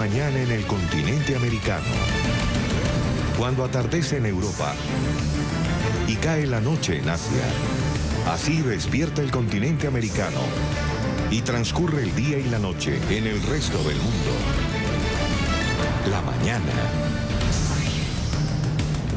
Mañana en el continente americano. Cuando atardece en Europa y cae la noche en Asia. Así despierta el continente americano y transcurre el día y la noche en el resto del mundo. La mañana.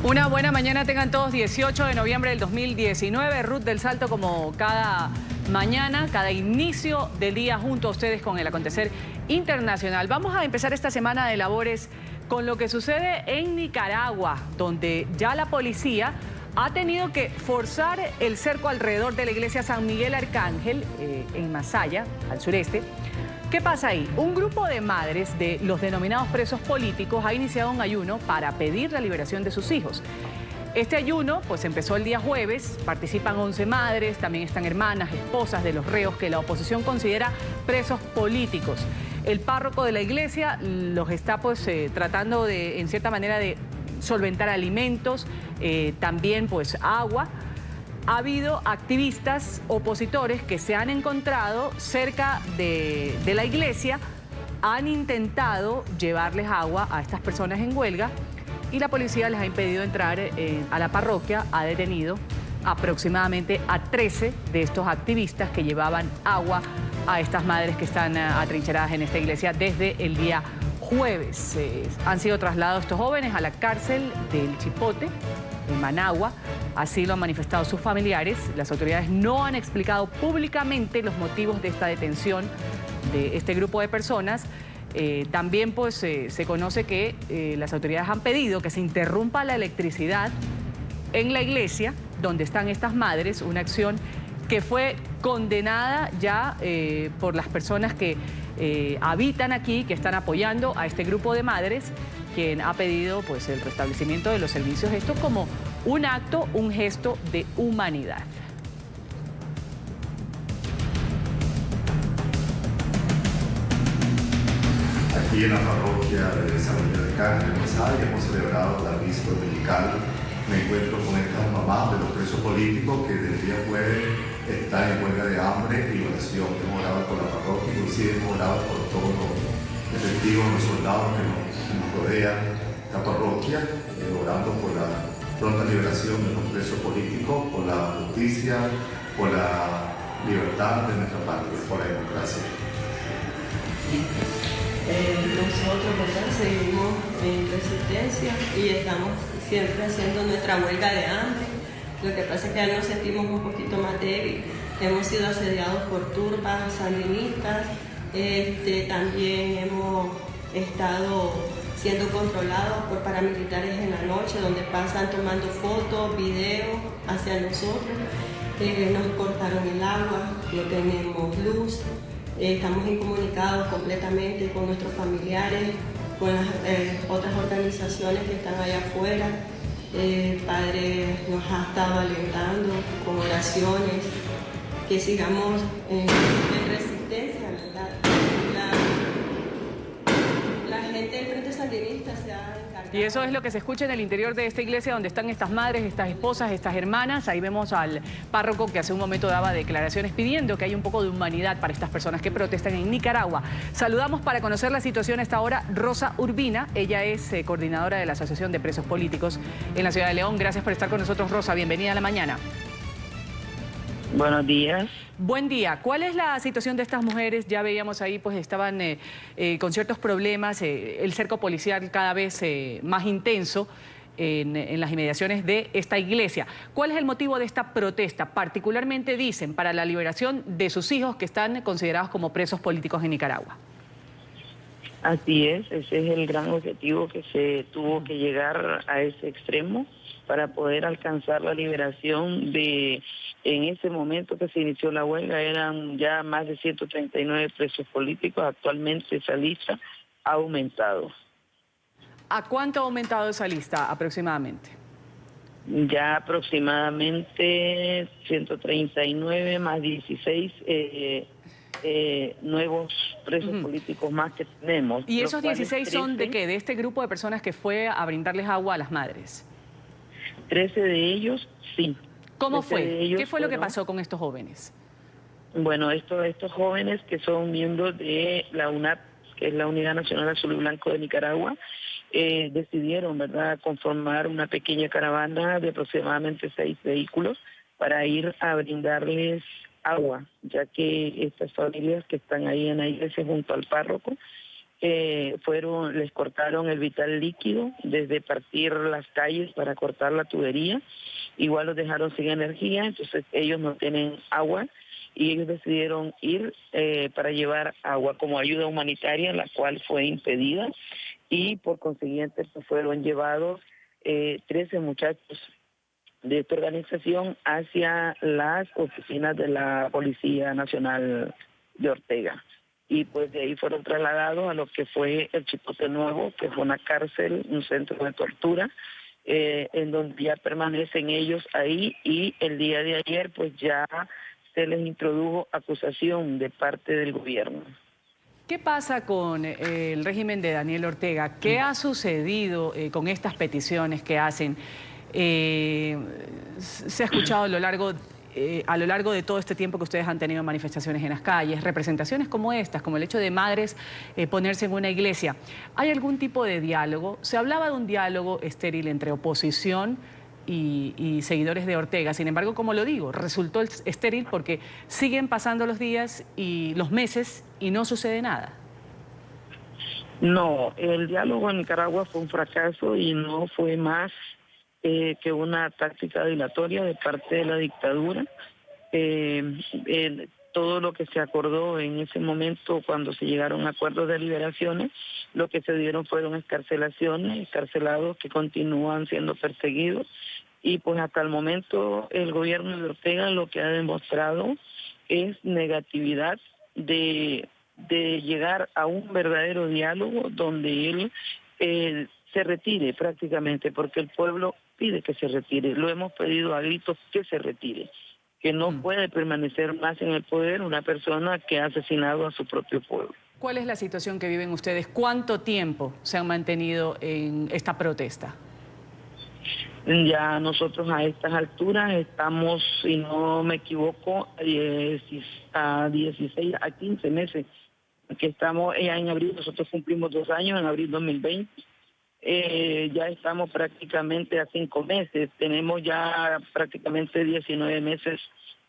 Una buena mañana tengan todos. 18 de noviembre del 2019. Ruth del Salto, como cada mañana, cada inicio del día, junto a ustedes con el acontecer internacional. Vamos a empezar esta semana de labores con lo que sucede en Nicaragua, donde ya la policía ha tenido que forzar el cerco alrededor de la iglesia San Miguel Arcángel, en Masaya, al sureste. ¿Qué pasa ahí? Un grupo de madres de los denominados presos políticos ha iniciado un ayuno para pedir la liberación de sus hijos. Este ayuno pues empezó el día jueves, participan 11 madres, también están hermanas, esposas de los reos que la oposición considera presos políticos. El párroco de la iglesia los está pues tratando de, en cierta manera, de solventar alimentos, también pues agua. Ha habido activistas opositores que se han encontrado cerca de la iglesia, han intentado llevarles agua a estas personas en huelga y la policía les ha impedido entrar a la parroquia. Ha detenido aproximadamente a 13 de estos activistas que llevaban agua a estas madres que están atrincheradas en esta iglesia desde el día jueves. Han sido trasladados estos jóvenes a la cárcel del Chipote, en Managua. Así lo han manifestado sus familiares. Las autoridades no han explicado públicamente los motivos de esta detención de este grupo de personas. También pues se conoce que las autoridades han pedido que se interrumpa la electricidad en la iglesia donde están estas madres, una acción que fue condenada ya por las personas que habitan aquí, que están apoyando a este grupo de madres, quien ha pedido pues el restablecimiento de los servicios, esto como un acto, un gesto de humanidad. Aquí en la parroquia de San Miguel Arcángel en Masaya hemos celebrado la misa dominical. Me encuentro con estas mamás de los presos políticos que desde el día jueves están en huelga de hambre y oración. Hemos orado por la parroquia, inclusive hemos orado por todos los efectivos, los soldados que nos rodean esta parroquia, orando por la pronta liberación de los presos políticos, por la justicia, por la libertad de nuestra patria, por la democracia. Nosotros, ¿verdad?, seguimos en resistencia y estamos siempre haciendo nuestra huelga de hambre. Lo que pasa es que ya nos sentimos un poquito más débiles. Hemos sido asediados por turbas sandinistas. También hemos estado siendo controlados por paramilitares en la noche, donde pasan tomando fotos, videos hacia nosotros. Nos cortaron el agua, no tenemos luz. Estamos incomunicados completamente con nuestros familiares, con las otras organizaciones que están allá afuera. El Padre nos ha estado alentando con oraciones, que sigamos en resistencia, ¿verdad? La gente del Frente Sandinista se ha encargado. Y eso es lo que se escucha en el interior de esta iglesia, donde están estas madres, estas esposas, estas hermanas. Ahí vemos al párroco que hace un momento daba declaraciones pidiendo que haya un poco de humanidad para estas personas que protestan en Nicaragua. Saludamos para conocer la situación a esta hora Rosa Urbina. Ella es coordinadora de la Asociación de Presos Políticos en la ciudad de León. Gracias por estar con nosotros, Rosa. Bienvenida a la mañana. Buenos días. Buen día. ¿Cuál es la situación de estas mujeres? Ya veíamos ahí, pues estaban con ciertos problemas, el cerco policial cada vez más intenso en las inmediaciones de esta iglesia. ¿Cuál es el motivo de esta protesta? Particularmente, dicen, para la liberación de sus hijos que están considerados como presos políticos en Nicaragua. Así es, ese es el gran objetivo, que se tuvo que llegar a ese extremo para poder alcanzar la liberación de, en ese momento que se inició la huelga, eran ya más de 139 presos políticos. Actualmente esa lista ha aumentado. ¿A cuánto ha aumentado esa lista aproximadamente? Ya aproximadamente 139 más 16 nuevos presos políticos más que tenemos. ¿Y esos 16 son de 13, qué? ¿De este grupo de personas que fue a brindarles agua a las madres? 13 de ellos, sí. ¿Cómo fue? ¿Qué fue lo que fueron, pasó con estos jóvenes? Bueno, estos jóvenes que son miembros de la UNAP, que es la Unidad Nacional Azul y Blanco de Nicaragua, decidieron, ¿verdad?, conformar una pequeña caravana de aproximadamente 6 vehículos para ir a brindarles agua, ya que estas familias que están ahí en la iglesia junto al párroco, les cortaron el vital líquido desde partir las calles para cortar la tubería, igual los dejaron sin energía, entonces ellos no tienen agua y ellos decidieron ir para llevar agua como ayuda humanitaria, la cual fue impedida y por consiguiente pues, fueron llevados 13 muchachos de esta organización hacia las oficinas de la Policía Nacional de Ortega. Y pues de ahí fueron trasladados a lo que fue el Chipote Nuevo, que fue una cárcel, un centro de tortura, en donde ya permanecen ellos ahí y el día de ayer pues ya se les introdujo acusación de parte del gobierno. ¿Qué pasa con el régimen de Daniel Ortega? ¿Qué ha sucedido con estas peticiones que hacen? Se ha escuchado a lo largo de todo este tiempo que ustedes han tenido manifestaciones en las calles, representaciones como estas, como el hecho de madres ponerse en una iglesia. ¿Hay algún tipo de diálogo? Se hablaba de un diálogo estéril entre oposición y seguidores de Ortega. Sin embargo, como lo digo, resultó estéril porque siguen pasando los días y los meses y no sucede nada. No, el diálogo en Nicaragua fue un fracaso y no fue más que una táctica dilatoria de parte de la dictadura. Todo lo que se acordó en ese momento cuando se llegaron a acuerdos de liberaciones, lo que se dieron fueron excarcelaciones, excarcelados que continúan siendo perseguidos y pues hasta el momento el gobierno de Ortega lo que ha demostrado es negatividad de llegar a un verdadero diálogo donde él se retire prácticamente, porque el pueblo pide que se retire. Lo hemos pedido a gritos que se retire, que no puede permanecer más en el poder una persona que ha asesinado a su propio pueblo. ¿Cuál es la situación que viven ustedes? ¿Cuánto tiempo se han mantenido en esta protesta? Ya nosotros a estas alturas estamos, si no me equivoco, a 16, a 15 meses, que estamos ya en abril, nosotros cumplimos 2 años en abril 2020. Ya estamos prácticamente a 5 meses, tenemos ya prácticamente 19 meses,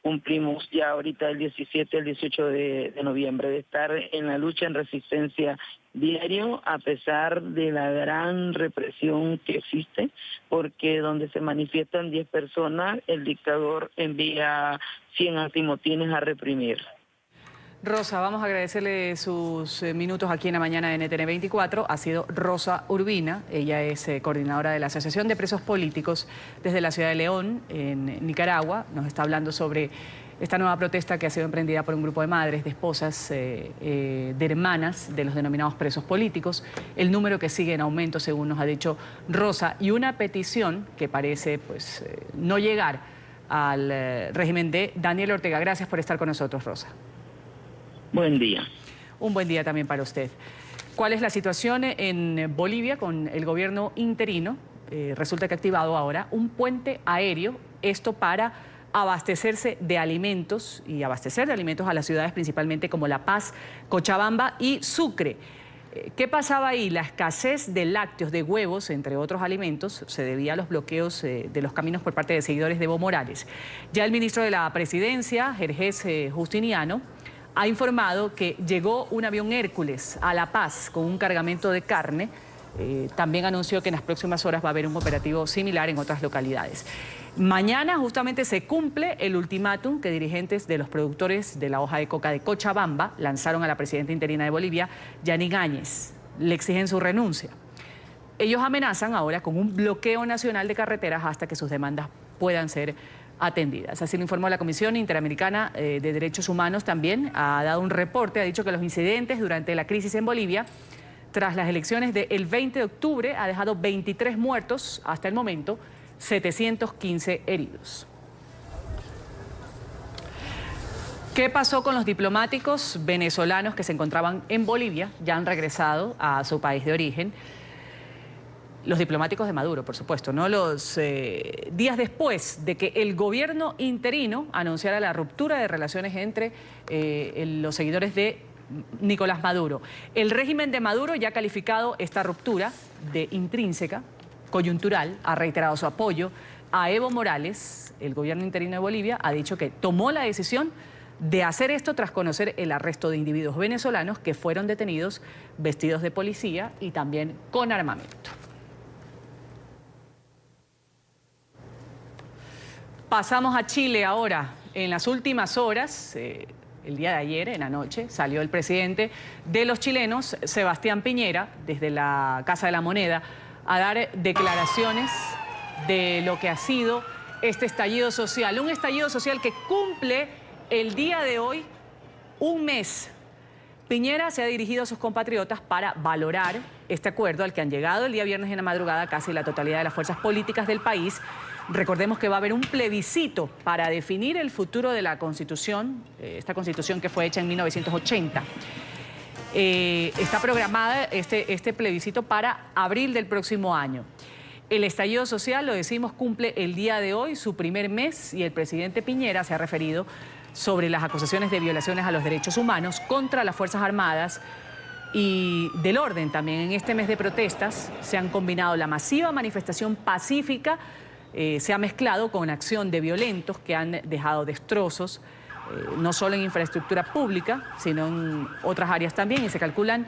cumplimos ya ahorita el 17, el 18 de noviembre, de estar en la lucha, en resistencia diario, a pesar de la gran represión que existe, porque donde se manifiestan 10 personas, el dictador envía 100 antimotines a reprimir. Rosa, vamos a agradecerle sus minutos aquí en la mañana de NTN 24. Ha sido Rosa Urbina, ella es coordinadora de la Asociación de Presos Políticos desde la ciudad de León, en Nicaragua. Nos está hablando sobre esta nueva protesta que ha sido emprendida por un grupo de madres, de esposas, de hermanas de los denominados presos políticos. El número que sigue en aumento, según nos ha dicho Rosa, y una petición que parece pues, no llegar al régimen de Daniel Ortega. Gracias por estar con nosotros, Rosa. Buen día. Un buen día también para usted. ¿Cuál es la situación en Bolivia con el gobierno interino? Resulta que ha activado ahora un puente aéreo, esto para abastecerse de alimentos y abastecer de alimentos a las ciudades principalmente como La Paz, Cochabamba y Sucre. ¿Qué pasaba ahí? La escasez de lácteos, de huevos, entre otros alimentos, se debía a los bloqueos de los caminos por parte de seguidores de Evo Morales. Ya el ministro de la Presidencia, Jerjes Justiniano, ha informado que llegó un avión Hércules a La Paz con un cargamento de carne. También anunció que en las próximas horas va a haber un operativo similar en otras localidades. Mañana justamente se cumple el ultimátum que dirigentes de los productores de la hoja de coca de Cochabamba lanzaron a la presidenta interina de Bolivia, Yanine Áñez. Le exigen su renuncia. Ellos amenazan ahora con un bloqueo nacional de carreteras hasta que sus demandas puedan ser atendidas. Así lo informó la Comisión Interamericana de Derechos Humanos. También ha dado un reporte, ha dicho que los incidentes durante la crisis en Bolivia tras las elecciones del 20 de octubre ha dejado 23 muertos hasta el momento, 715 heridos. ¿Qué pasó con los diplomáticos venezolanos que se encontraban en Bolivia? Ya han regresado a su país de origen. Los diplomáticos de Maduro, por supuesto, ¿no? Los días después de que el gobierno interino anunciara la ruptura de relaciones entre los seguidores de Nicolás Maduro. El régimen de Maduro ya ha calificado esta ruptura de intrínseca, coyuntural, ha reiterado su apoyo a Evo Morales. El gobierno interino de Bolivia ha dicho que tomó la decisión de hacer esto tras conocer el arresto de individuos venezolanos que fueron detenidos vestidos de policía y también con armamento. Pasamos a Chile ahora. En las últimas horas, el día de ayer, en la noche, salió el presidente de los chilenos, Sebastián Piñera, desde la Casa de la Moneda, a dar declaraciones de lo que ha sido este estallido social. Un estallido social que cumple el día de hoy un mes. Piñera se ha dirigido a sus compatriotas para valorar este acuerdo al que han llegado el día viernes en la madrugada casi la totalidad de las fuerzas políticas del país. Recordemos que va a haber un plebiscito para definir el futuro de la Constitución, esta Constitución que fue hecha en 1980. Está programada este plebiscito para abril del próximo año. El estallido social, lo decimos, cumple el día de hoy su primer mes y el presidente Piñera se ha referido sobre las acusaciones de violaciones a los derechos humanos contra las Fuerzas Armadas y del orden también. En este mes de protestas se han combinado la masiva manifestación pacífica, se ha mezclado con acción de violentos que han dejado destrozos, no solo en infraestructura pública, sino en otras áreas también, y se calculan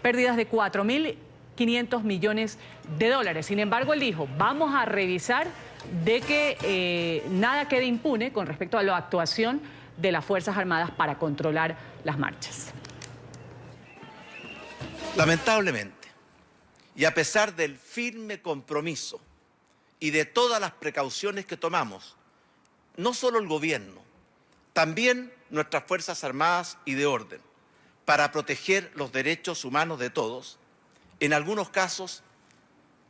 pérdidas de 4.500 millones de dólares. Sin embargo, él dijo, vamos a revisar de que nada quede impune con respecto a la actuación de las Fuerzas Armadas para controlar las marchas. Lamentablemente, y a pesar del firme compromiso y de todas las precauciones que tomamos, no solo el gobierno, también nuestras Fuerzas Armadas y de orden, para proteger los derechos humanos de todos, en algunos casos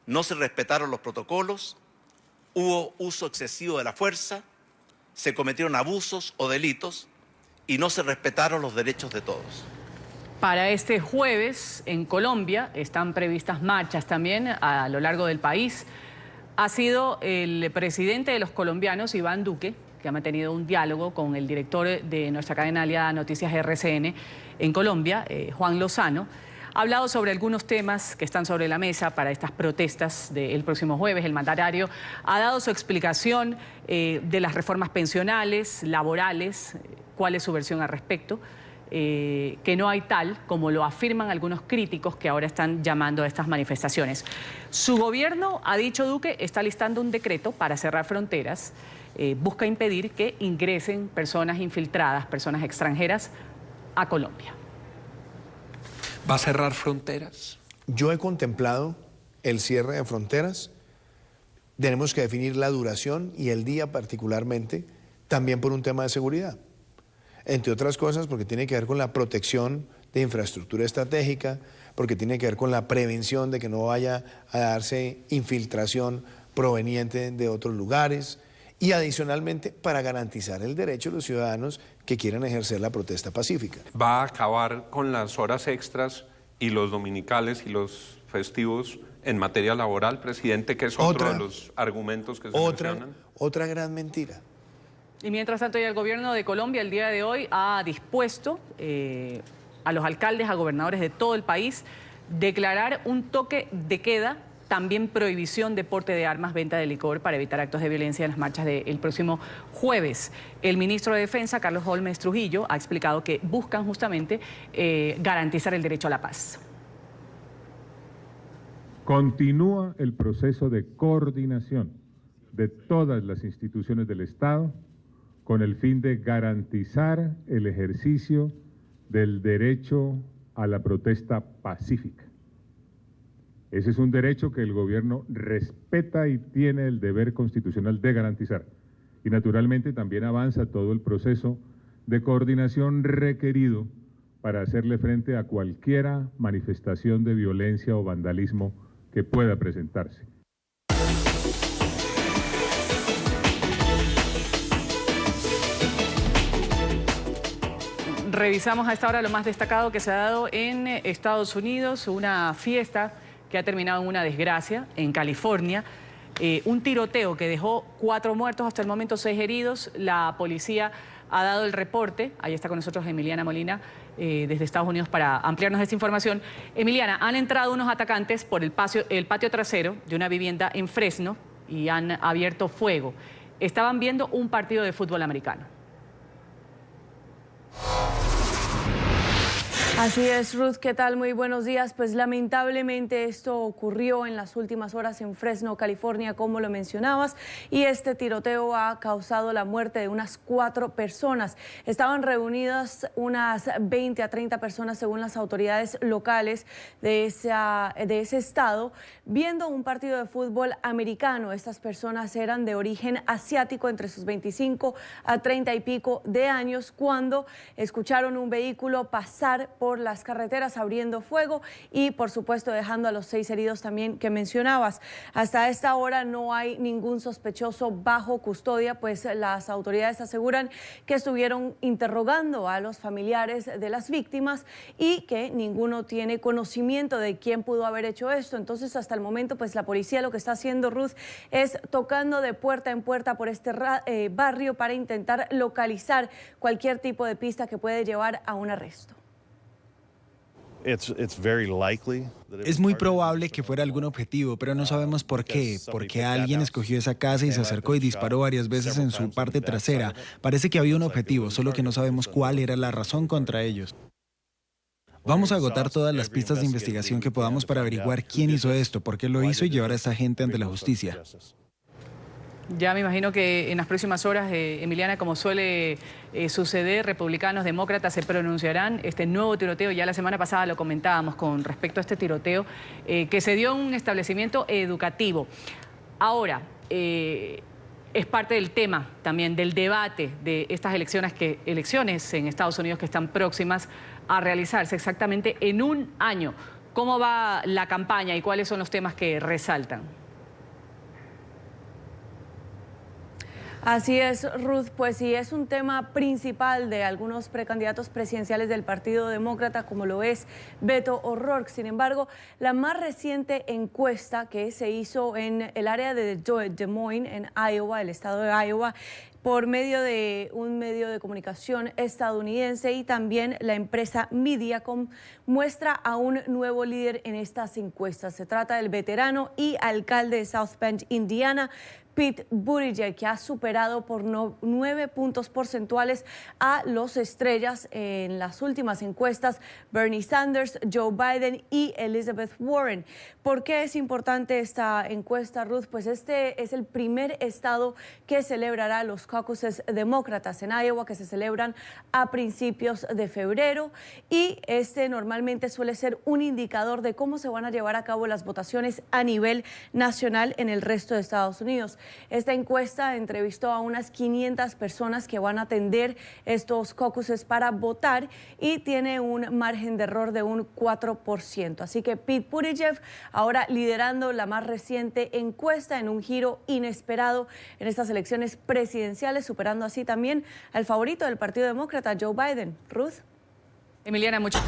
no se respetaron los protocolos, hubo uso excesivo de la fuerza, se cometieron abusos o delitos y no se respetaron los derechos de todos. Para este jueves en Colombia están previstas marchas también a lo largo del país. Ha sido el presidente de los colombianos, Iván Duque, que ha mantenido un diálogo con el director de nuestra cadena aliada Noticias RCN en Colombia, Juan Lozano. Ha hablado sobre algunos temas que están sobre la mesa para estas protestas del próximo jueves. El mandatario ha dado su explicación de las reformas pensionales, laborales, cuál es su versión al respecto, que no hay tal como lo afirman algunos críticos que ahora están llamando a estas manifestaciones. Su gobierno, ha dicho Duque, está listando un decreto para cerrar fronteras, busca impedir que ingresen personas infiltradas, personas extranjeras a Colombia. ¿Va a cerrar fronteras? Yo he contemplado el cierre de fronteras. Tenemos que definir la duración y el día particularmente, también por un tema de seguridad. Entre otras cosas porque tiene que ver con la protección de infraestructura estratégica, porque tiene que ver con la prevención de que no vaya a darse infiltración proveniente de otros lugares y adicionalmente para garantizar el derecho de los ciudadanos que quieran ejercer la protesta pacífica. ¿Va a acabar con las horas extras y los dominicales y los festivos en materia laboral, presidente, que es otro de los argumentos que se mencionan? Otra gran mentira. Y mientras tanto, ya el gobierno de Colombia el día de hoy ha dispuesto a los alcaldes, a gobernadores de todo el país, declarar un toque de queda, también prohibición de porte de armas, venta de licor para evitar actos de violencia en las marchas del próximo jueves. El ministro de Defensa, Carlos Holmes Trujillo, ha explicado que buscan justamente garantizar el derecho a la paz. Continúa el proceso de coordinación de todas las instituciones del Estado con el fin de garantizar el ejercicio del derecho a la protesta pacífica. Ese es un derecho que el gobierno respeta y tiene el deber constitucional de garantizar. Y naturalmente también avanza todo el proceso de coordinación requerido para hacerle frente a cualquier manifestación de violencia o vandalismo que pueda presentarse. Revisamos a esta hora lo más destacado que se ha dado en Estados Unidos, una fiesta que ha terminado en una desgracia en California, un tiroteo que dejó 4 muertos, hasta el momento 6 heridos. La policía ha dado el reporte, ahí está con nosotros Emiliana Molina, desde Estados Unidos para ampliarnos esta información. Emiliana, han entrado unos atacantes por el patio trasero de una vivienda en Fresno y han abierto fuego. Estaban viendo un partido de fútbol americano. Así es, Ruth, ¿qué tal? Muy buenos días. Pues lamentablemente esto ocurrió en las últimas horas en Fresno, California, como lo mencionabas, y este tiroteo ha causado la muerte de unas 4 personas. Estaban reunidas unas 20 a 30 personas, según las autoridades locales de ese estado, viendo un partido de fútbol americano. Estas personas eran de origen asiático, entre sus 25 a 30 y pico de años, cuando escucharon un vehículo pasar por las carreteras abriendo fuego y, por supuesto, dejando a los 6 heridos también que mencionabas. Hasta esta hora no hay ningún sospechoso bajo custodia, pues las autoridades aseguran que estuvieron interrogando a los familiares de las víctimas y que ninguno tiene conocimiento de quién pudo haber hecho esto. Entonces, hasta el momento, pues la policía lo que está haciendo, Ruth, es tocando de puerta en puerta por este barrio para intentar localizar cualquier tipo de pista que puede llevar a un arresto. Es muy probable que fuera algún objetivo, pero no sabemos por qué. Porque alguien escogió esa casa y se acercó y disparó varias veces en su parte trasera. Parece que había un objetivo, solo que no sabemos cuál era la razón contra ellos. Vamos a agotar todas las pistas de investigación que podamos para averiguar quién hizo esto, por qué lo hizo y llevar a esta gente ante la justicia. Ya me imagino que en las próximas horas, Emiliana, como suele suceder, republicanos, demócratas se pronunciarán. Este nuevo tiroteo, ya la semana pasada lo comentábamos con respecto a este tiroteo que se dio en un establecimiento educativo. Ahora, es parte del tema también, del debate de estas elecciones en Estados Unidos que están próximas a realizarse exactamente en un año. ¿Cómo va la campaña y cuáles son los temas que resaltan? Así es, Ruth, pues sí, es un tema principal de algunos precandidatos presidenciales del Partido Demócrata, como lo es Beto O'Rourke. Sin embargo, la más reciente encuesta que se hizo en el área de Des Moines, en Iowa, el estado de Iowa, por medio de un medio de comunicación estadounidense y también la empresa Mediacom, muestra a un nuevo líder en estas encuestas. Se trata del veterano y alcalde de South Bend, Indiana, Pete Buttigieg, que ha superado por 9 puntos porcentuales a los estrellas en las últimas encuestas, Bernie Sanders, Joe Biden y Elizabeth Warren. ¿Por qué es importante esta encuesta, Ruth? Pues este es el primer estado que celebrará los caucuses demócratas en Iowa, que se celebran a principios de febrero, y este normalmente suele ser un indicador de cómo se van a llevar a cabo las votaciones a nivel nacional en el resto de Estados Unidos. Esta encuesta entrevistó a unas 500 personas que van a atender estos caucuses para votar y tiene un margen de error de un 4%. Así que Pete Buttigieg ahora liderando la más reciente encuesta en un giro inesperado en estas elecciones presidenciales, superando así también al favorito del Partido Demócrata, Joe Biden. Ruth. Emiliana, mucho.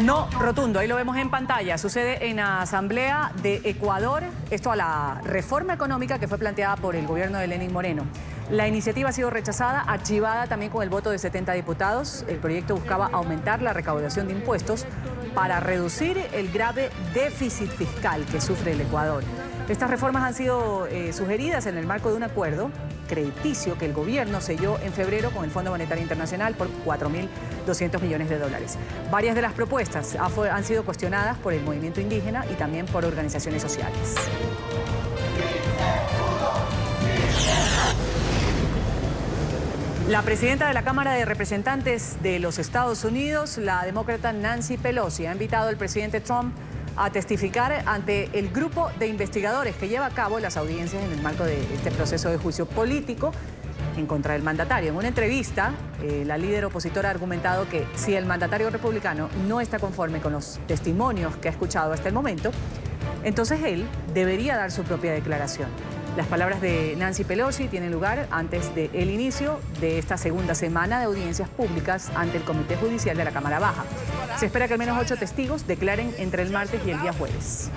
No rotundo, ahí lo vemos en pantalla. Sucede en la Asamblea de Ecuador, esto a la reforma económica que fue planteada por el gobierno de Lenín Moreno. La iniciativa ha sido rechazada, archivada también con el voto de 70 diputados. El proyecto buscaba aumentar la recaudación de impuestos para reducir el grave déficit fiscal que sufre el Ecuador. Estas reformas han sido sugeridas en el marco de un acuerdo crediticio que el gobierno selló en febrero con el Fondo Monetario Internacional por 4.200 millones de dólares. Varias de las propuestas han sido cuestionadas por el movimiento indígena y también por organizaciones sociales. La presidenta de la Cámara de Representantes de los Estados Unidos, la demócrata Nancy Pelosi, ha invitado al presidente Trump a testificar ante el grupo de investigadores que lleva a cabo las audiencias en el marco de este proceso de juicio político en contra del mandatario. En una entrevista, la líder opositora ha argumentado que si el mandatario republicano no está conforme con los testimonios que ha escuchado hasta el momento, entonces él debería dar su propia declaración. Las palabras de Nancy Pelosi tienen lugar antes del inicio de esta segunda semana de audiencias públicas ante el Comité Judicial de la Cámara Baja. Se espera que al menos 8 testigos declaren entre el martes y el día jueves.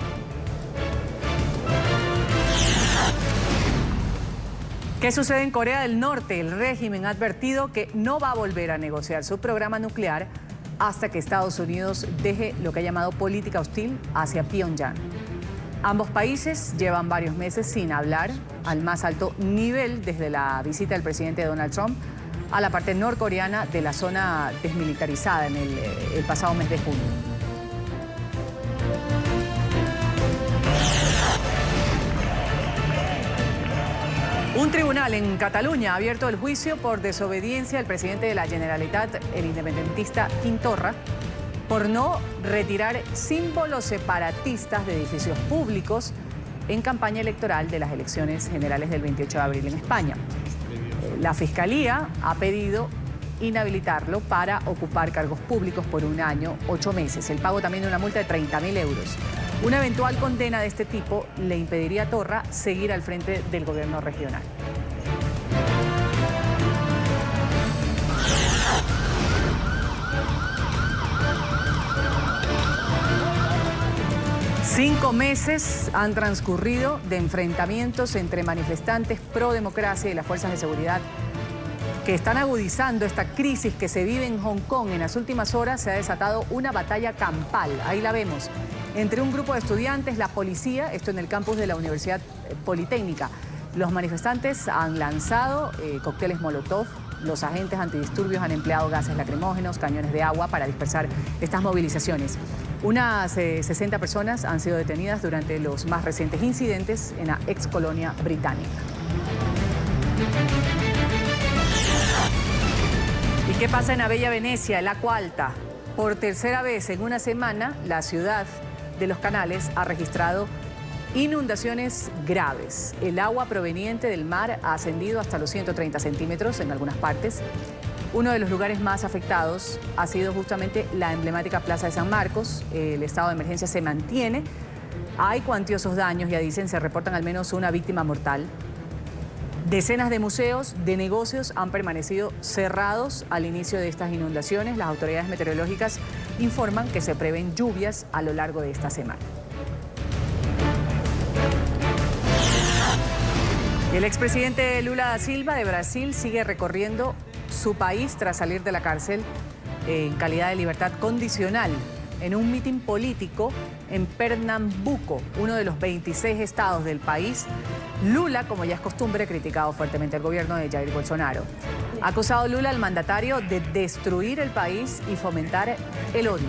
¿Qué sucede en Corea del Norte? El régimen ha advertido que no va a volver a negociar su programa nuclear hasta que Estados Unidos deje lo que ha llamado política hostil hacia Pyongyang. Ambos países llevan varios meses sin hablar al más alto nivel desde la visita del presidente Donald Trump a la parte norcoreana de la zona desmilitarizada en el pasado mes de junio. Un tribunal en Cataluña ha abierto el juicio por desobediencia al presidente de la Generalitat, el independentista Quim Torra, por no retirar símbolos separatistas de edificios públicos en campaña electoral de las elecciones generales del 28 de abril en España. La Fiscalía ha pedido inhabilitarlo para ocupar cargos públicos por 1 año, 8 meses. El pago también de una multa de 30.000 euros. Una eventual condena de este tipo le impediría a Torra seguir al frente del gobierno regional. Cinco meses han transcurrido de enfrentamientos entre manifestantes pro democracia y las fuerzas de seguridad que están agudizando esta crisis que se vive en Hong Kong. En las últimas horas se ha desatado una batalla campal, ahí la vemos, entre un grupo de estudiantes, la policía, esto en el campus de la Universidad Politécnica. Los manifestantes han lanzado cócteles Molotov, los agentes antidisturbios han empleado gases lacrimógenos, cañones de agua para dispersar estas movilizaciones. Unas 60 personas han sido detenidas durante los más recientes incidentes en la ex colonia británica. ¿Y qué pasa en la bella Venecia, el Agua Alta? Por tercera vez en una semana, la ciudad de Los Canales ha registrado inundaciones graves. El agua proveniente del mar ha ascendido hasta los 130 centímetros en algunas partes. Uno de los lugares más afectados ha sido justamente la emblemática Plaza de San Marcos. El estado de emergencia se mantiene. Hay cuantiosos daños, ya dicen, se reportan al menos una víctima mortal. Decenas de museos, de negocios han permanecido cerrados al inicio de estas inundaciones. Las autoridades meteorológicas informan que se prevén lluvias a lo largo de esta semana. El expresidente Lula da Silva de Brasil sigue recorriendo su país tras salir de la cárcel en calidad de libertad condicional en un mitin político en Pernambuco, uno de los 26 estados del país. Lula, como ya es costumbre, ha criticado fuertemente al gobierno de Jair Bolsonaro. Ha acusado Lula al mandatario de destruir el país y fomentar el odio.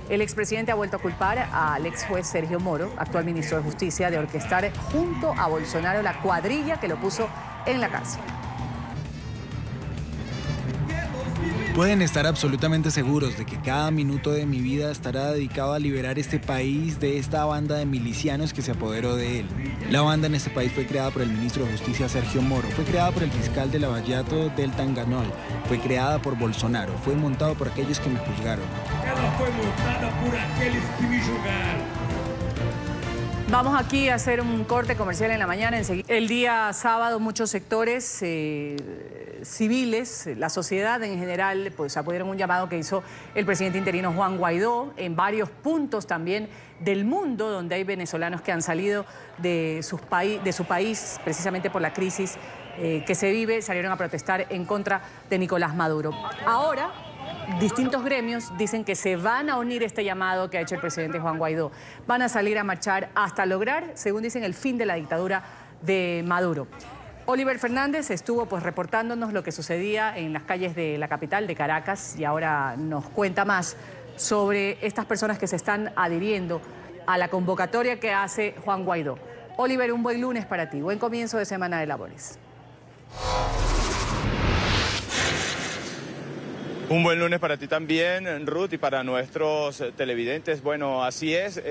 El expresidente ha vuelto a culpar al ex juez Sergio Moro, actual ministro de Justicia, de orquestar junto a Bolsonaro la cuadrilla que lo puso en la cárcel. Pueden estar absolutamente seguros de que cada minuto de mi vida estará dedicado a liberar este país de esta banda de milicianos que se apoderó de él. La banda en este país fue creada por el ministro de Justicia Sergio Moro, fue creada por el fiscal de Lavallato Deltan Ganol, fue creada por Bolsonaro, fue montado por aquellos que me juzgaron. Ela fue montada por aquellos que me juzgaron. Vamos aquí a hacer un corte comercial en la mañana. El día sábado muchos sectores civiles, la sociedad en general, pues acudieron a un llamado que hizo el presidente interino Juan Guaidó en varios puntos también del mundo donde hay venezolanos que han salido de su país precisamente por la crisis que se vive, salieron a protestar en contra de Nicolás Maduro. Ahora, distintos gremios dicen que se van a unir a este llamado que ha hecho el presidente Juan Guaidó. Van a salir a marchar hasta lograr, según dicen, el fin de la dictadura de Maduro. Oliver Fernández estuvo pues reportándonos lo que sucedía en las calles de la capital, de Caracas, y ahora nos cuenta más sobre estas personas que se están adhiriendo a la convocatoria que hace Juan Guaidó. Oliver, un buen lunes para ti, buen comienzo de semana de labores. Un buen lunes para ti también, Ruth, y para nuestros televidentes. Bueno, así es,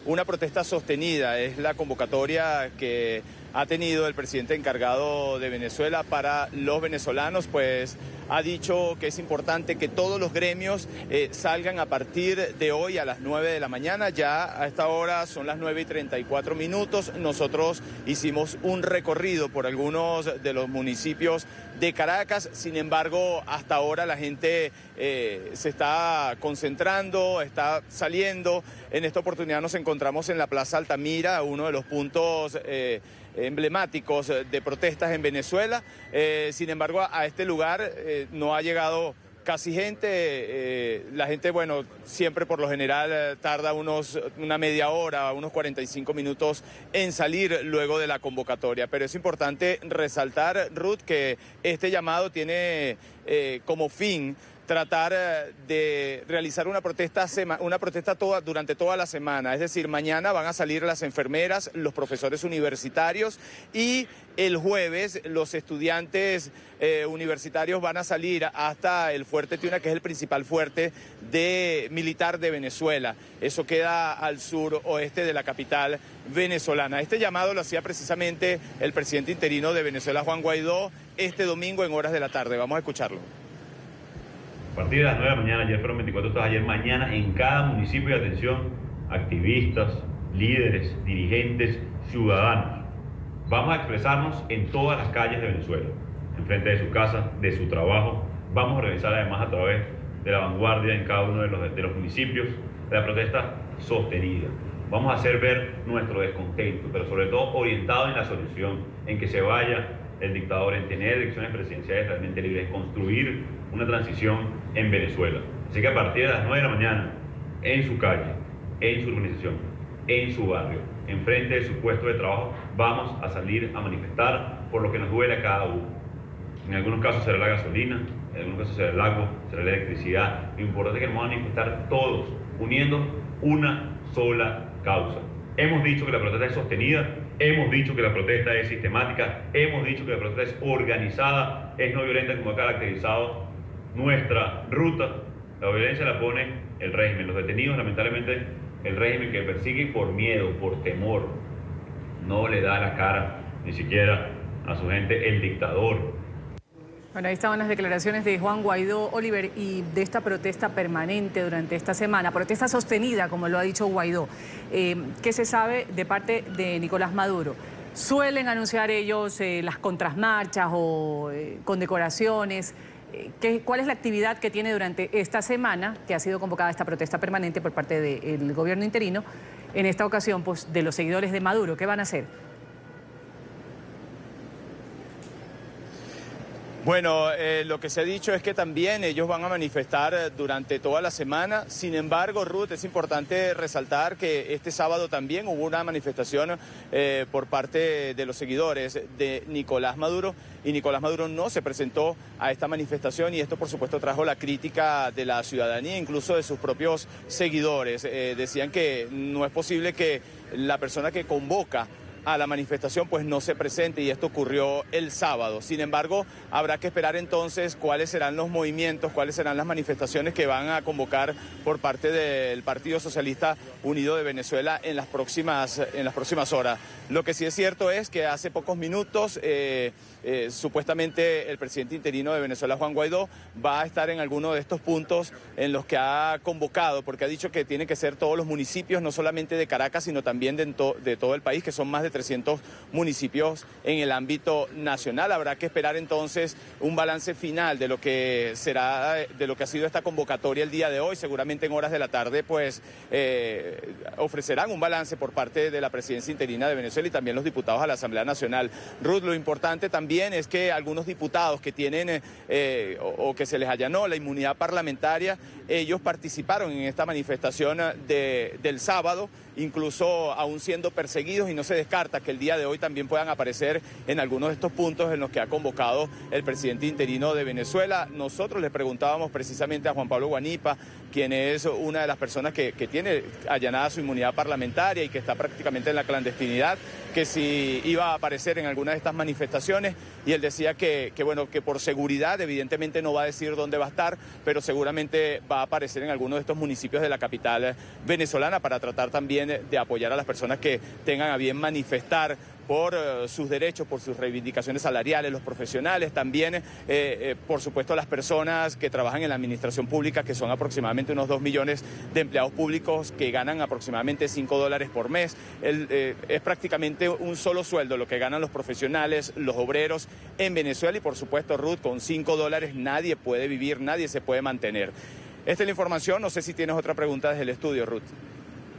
una protesta sostenida es la convocatoria que ha tenido el presidente encargado de Venezuela para los venezolanos, pues ha dicho que es importante que todos los gremios salgan a partir de hoy a las 9 de la mañana. Ya a esta hora son las 9:34. Nosotros hicimos un recorrido por algunos de los municipios de Caracas. Sin embargo, hasta ahora la gente se está concentrando, está saliendo. En esta oportunidad nos encontramos en la Plaza Altamira, uno de los puntos emblemáticos de protestas en Venezuela. Sin embargo, a este lugar no ha llegado casi gente. La gente, bueno, siempre por lo general tarda una media hora, unos 45 minutos en salir luego de la convocatoria. Pero es importante resaltar, Ruth, que este llamado tiene como fin tratar de realizar una protesta durante toda la semana. Es decir, mañana van a salir las enfermeras, los profesores universitarios y el jueves los estudiantes universitarios van a salir hasta el Fuerte Tiuna, que es el principal fuerte militar de Venezuela. Eso queda al suroeste de la capital venezolana. Este llamado lo hacía precisamente el presidente interino de Venezuela, Juan Guaidó, este domingo en horas de la tarde. Vamos a escucharlo. A partir de las 9 de la mañana, ayer fueron 24 horas, ayer mañana en cada municipio de atención, activistas, líderes, dirigentes, ciudadanos. Vamos a expresarnos en todas las calles de Venezuela, enfrente de su casa, de su trabajo. Vamos a realizar además a través de la vanguardia en cada uno de los municipios de la protesta sostenida. Vamos a hacer ver nuestro descontento, pero sobre todo orientado en la solución, en que se vaya el dictador, en tener elecciones presidenciales realmente libres, construir una transición en Venezuela. Así que a partir de las 9 de la mañana, en su calle, en su organización, en su barrio, enfrente de su puesto de trabajo, vamos a salir a manifestar por lo que nos duele a cada uno. En algunos casos será la gasolina, en algunos casos será el agua, será la electricidad. Lo importante es que nos vamos a manifestar todos, uniendo una sola causa. Hemos dicho que la protesta es sostenida, hemos dicho que la protesta es sistemática, hemos dicho que la protesta es organizada, es no violenta, como ha caracterizado nuestra ruta. La violencia la pone el régimen, los detenidos, lamentablemente, el régimen que persigue por miedo, por temor, no le da la cara ni siquiera a su gente, el dictador. Bueno, ahí estaban las declaraciones de Juan Guaidó, Oliver, y de esta protesta permanente durante esta semana, protesta sostenida, como lo ha dicho Guaidó. ¿Qué se sabe de parte de Nicolás Maduro? Suelen anunciar ellos las contramarchas o condecoraciones. ¿Cuál es la actividad que tiene durante esta semana, que ha sido convocada esta protesta permanente por parte del gobierno interino? En esta ocasión, pues, de los seguidores de Maduro, ¿qué van a hacer? Bueno, lo que se ha dicho es que también ellos van a manifestar durante toda la semana. Sin embargo, Ruth, es importante resaltar que este sábado también hubo una manifestación por parte de los seguidores de Nicolás Maduro, y Nicolás Maduro no se presentó a esta manifestación, y esto por supuesto trajo la crítica de la ciudadanía, incluso de sus propios seguidores. Decían que no es posible que la persona que convoca a la manifestación pues no se presente, y esto ocurrió el sábado. Sin embargo, habrá que esperar entonces cuáles serán los movimientos, cuáles serán las manifestaciones que van a convocar por parte del Partido Socialista Unido de Venezuela en las próximas horas. Lo que sí es cierto es que hace pocos minutos supuestamente el presidente interino de Venezuela, Juan Guaidó, va a estar en alguno de estos puntos en los que ha convocado, porque ha dicho que tiene que ser todos los municipios, no solamente de Caracas, sino también de todo el país, que son más de 300 municipios en el ámbito nacional. Habrá que esperar entonces un balance final de lo que será, de lo que ha sido esta convocatoria el día de hoy. Seguramente en horas de la tarde pues ofrecerán un balance por parte de la presidencia interina de Venezuela y también los diputados a la Asamblea Nacional. Ruth, lo importante también es que algunos diputados que tienen o que se les allanó la inmunidad parlamentaria, ellos participaron en esta manifestación del sábado, incluso aún siendo perseguidos, y no se descarta que el día de hoy también puedan aparecer en algunos de estos puntos en los que ha convocado el presidente interino de Venezuela. Nosotros le preguntábamos precisamente a Juan Pablo Guanipa, quien es una de las personas que tiene allanada su inmunidad parlamentaria y que está prácticamente en la clandestinidad, que si iba a aparecer en alguna de estas manifestaciones, y él decía que por seguridad evidentemente no va a decir dónde va a estar, pero seguramente va a aparecer en alguno de estos municipios de la capital venezolana para tratar también de apoyar a las personas que tengan a bien manifestar por sus derechos, por sus reivindicaciones salariales, los profesionales, también, por supuesto, las personas que trabajan en la administración pública, que son aproximadamente unos 2 millones de empleados públicos que ganan aproximadamente $5 por mes. Es prácticamente un solo sueldo lo que ganan los profesionales, los obreros en Venezuela, y por supuesto, Ruth, con $5 nadie puede vivir, nadie se puede mantener. Esta es la información. No sé si tienes otra pregunta desde el estudio, Ruth.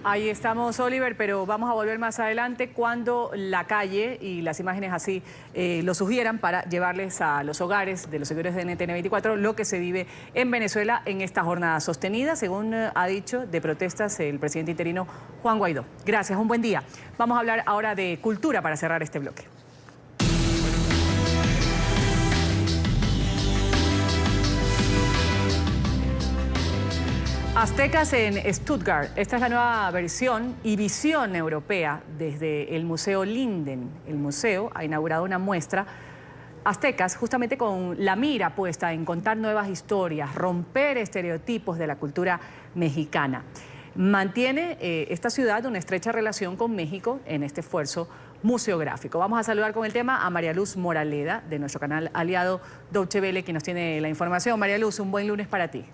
Ahí estamos, Oliver, pero vamos a volver más adelante cuando la calle y las imágenes así lo sugieran para llevarles a los hogares de los seguidores de NTN 24 lo que se vive en Venezuela en esta jornada sostenida, según ha dicho, de protestas el presidente interino Juan Guaidó. Gracias, un buen día. Vamos a hablar ahora de cultura para cerrar este bloque. Aztecas en Stuttgart. Esta es la nueva versión y visión europea desde el Museo Linden. El museo ha inaugurado una muestra Aztecas justamente con la mira puesta en contar nuevas historias, romper estereotipos de la cultura mexicana. Mantiene esta ciudad una estrecha relación con México en este esfuerzo museográfico. Vamos a saludar con el tema a María Luz Moraleda, de nuestro canal aliado Deutsche Welle, que nos tiene la información. María Luz, un buen lunes para ti.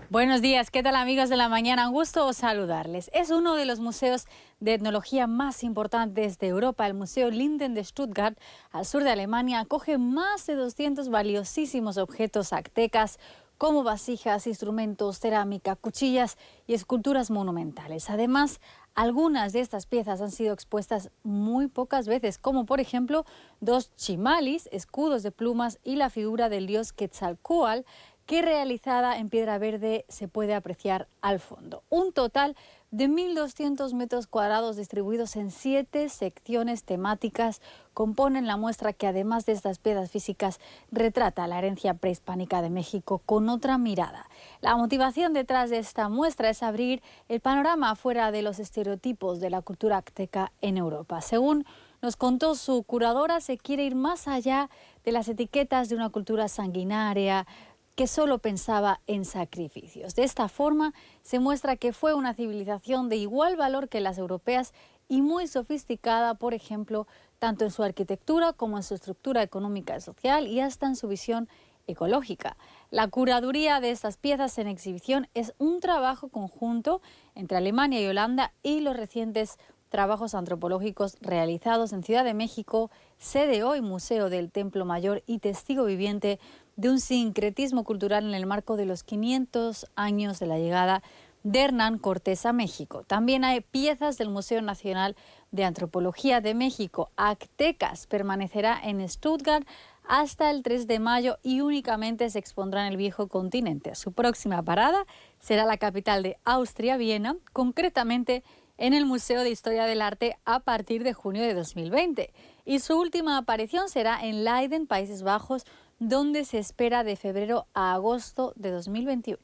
Buenos días, ¿qué tal amigos de la mañana? Un gusto saludarles. Es uno de los museos de etnología más importantes de Europa. El Museo Linden de Stuttgart, al sur de Alemania, acoge más de 200 valiosísimos objetos aztecas como vasijas, instrumentos, cerámica, cuchillas y esculturas monumentales. Además, algunas de estas piezas han sido expuestas muy pocas veces, como por ejemplo 2 chimalis, escudos de plumas y la figura del dios Quetzalcóatl, que realizada en piedra verde se puede apreciar al fondo. Un total de 1.200 metros cuadrados distribuidos en 7 secciones temáticas componen la muestra que, además de estas piezas físicas, retrata la herencia prehispánica de México con otra mirada. La motivación detrás de esta muestra es abrir el panorama fuera de los estereotipos de la cultura azteca en Europa. Según nos contó su curadora, se quiere ir más allá de las etiquetas de una cultura sanguinaria que solo pensaba en sacrificios. De esta forma se muestra que fue una civilización de igual valor que las europeas y muy sofisticada, por ejemplo, tanto en su arquitectura como en su estructura económica y social y hasta en su visión ecológica. La curaduría de estas piezas en exhibición es un trabajo conjunto entre Alemania y Holanda y los recientes trabajos antropológicos realizados en Ciudad de México, sede hoy Museo del Templo Mayor y testigo viviente de un sincretismo cultural en el marco de los 500 años de la llegada de Hernán Cortés a México. También hay piezas del Museo Nacional de Antropología de México. Aztecas permanecerá en Stuttgart hasta el 3 de mayo y únicamente se expondrá en el viejo continente. Su próxima parada será la capital de Austria, Viena, concretamente en el Museo de Historia del Arte a partir de junio de 2020. Y su última aparición será en Leiden, Países Bajos, donde se espera de febrero a agosto de 2021.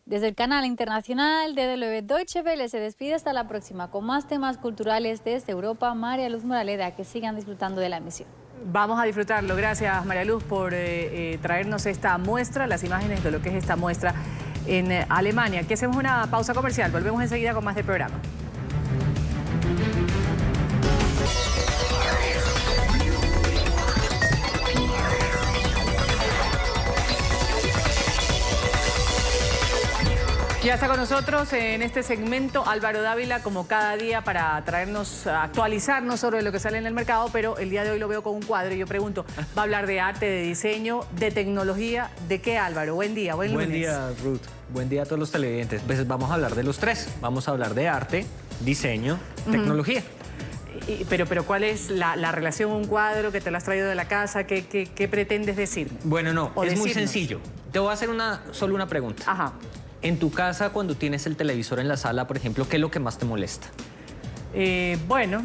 Desde el canal internacional de DW Deutsche Welle se despide hasta la próxima con más temas culturales desde Europa. María Luz Moraleda, que sigan disfrutando de la emisión. Vamos a disfrutarlo. Gracias, María Luz, por traernos esta muestra, las imágenes de lo que es esta muestra en Alemania. Aquí hacemos una pausa comercial. Volvemos enseguida con más del programa. Ya está con nosotros en este segmento Álvaro Dávila, como cada día, para traernos, actualizarnos sobre lo que sale en el mercado, pero el día de hoy lo veo con un cuadro y yo pregunto, ¿va a hablar de arte, de diseño, de tecnología? ¿De qué, Álvaro? Buen día, buen lunes. Buen día, Ruth. Buen día a todos los televidentes. Pues vamos a hablar de los tres. Vamos a hablar de arte, diseño, tecnología. Pero ¿cuál es la relación, un cuadro que te lo has traído de la casa? ¿Qué pretendes decirme? Bueno, no, es muy sencillo. Te voy a hacer solo una pregunta. Ajá. En tu casa, cuando tienes el televisor en la sala, por ejemplo, ¿qué es lo que más te molesta? Bueno,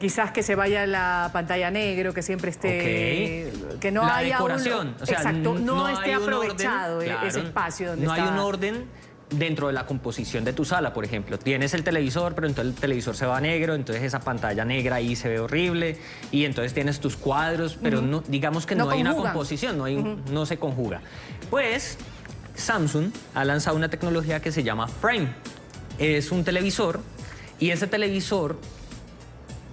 quizás que se vaya la pantalla negro, que siempre esté... Que no haya decoración. O sea, exacto, no esté aprovechado orden, claro, ese espacio donde no está... hay un orden dentro de la composición de tu sala, por ejemplo. Tienes el televisor, pero entonces el televisor se va a negro, entonces esa pantalla negra ahí se ve horrible, y entonces tienes tus cuadros, pero no, digamos que no hay una composición, no se conjuga. Pues Samsung ha lanzado una tecnología que se llama Frame. Es un televisor, y ese televisor,